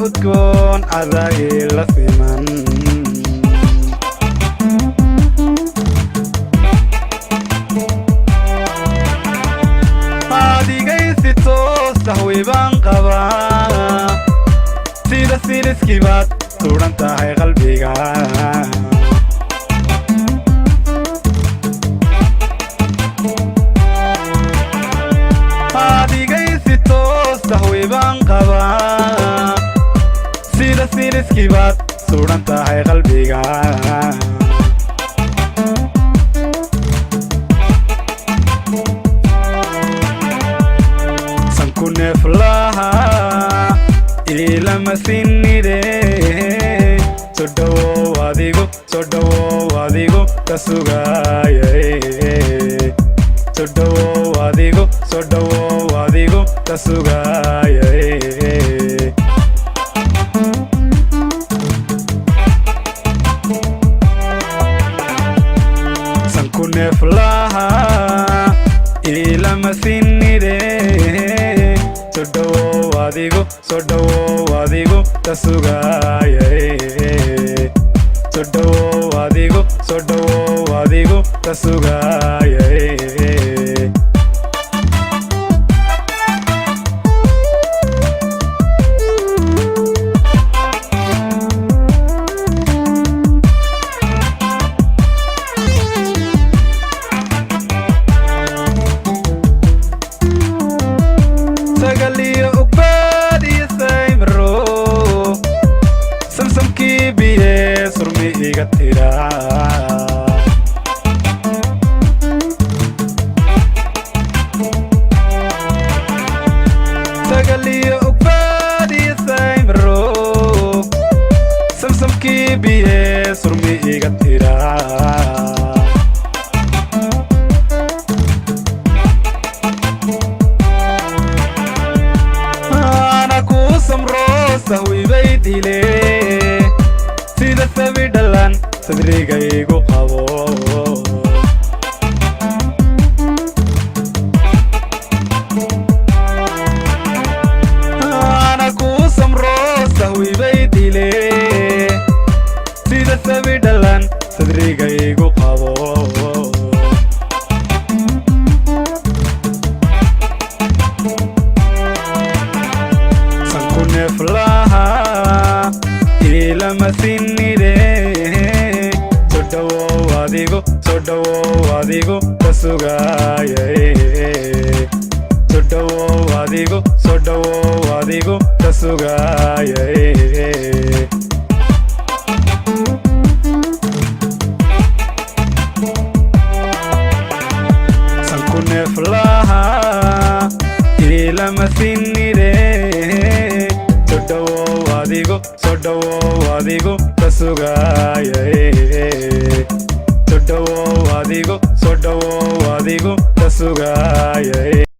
udgoon adagii la siman adigaysi toosa huybaan qabaa sida siliskii baad suudhan tahay qalbiga adigaysi toosa huybaan qabaa sida siliskii baad suudhan tahay qalbiga neeflaha ilama sinide soo dhawow adigu ka sugaayay soo dhawow adigu ka sugaayay sanku neeflaha ilama sinide soo dhawow adigu ka sugaayay soo dhawow adigu ka sugaayay sagaliyo ugbaad iyo saymro samsamkii biye surmi iga tiraa sagaliyo ugbaad iyo saymro samsamkii biye surmi iga tiraa sahwiibay dile sida sabi dhalan sadrigaygu qabo ana ku samro sahwiibay dile sida sabi dhalan sadrigaygu qabo neeflaha ilama sinide soo dhawow adigu ka sugaayay soo dhawow adigu ka sugaayay sanku neeflaha ilama sinide soo dhawow adigu ka sugaayay soo dhawow adigu ka sugaayay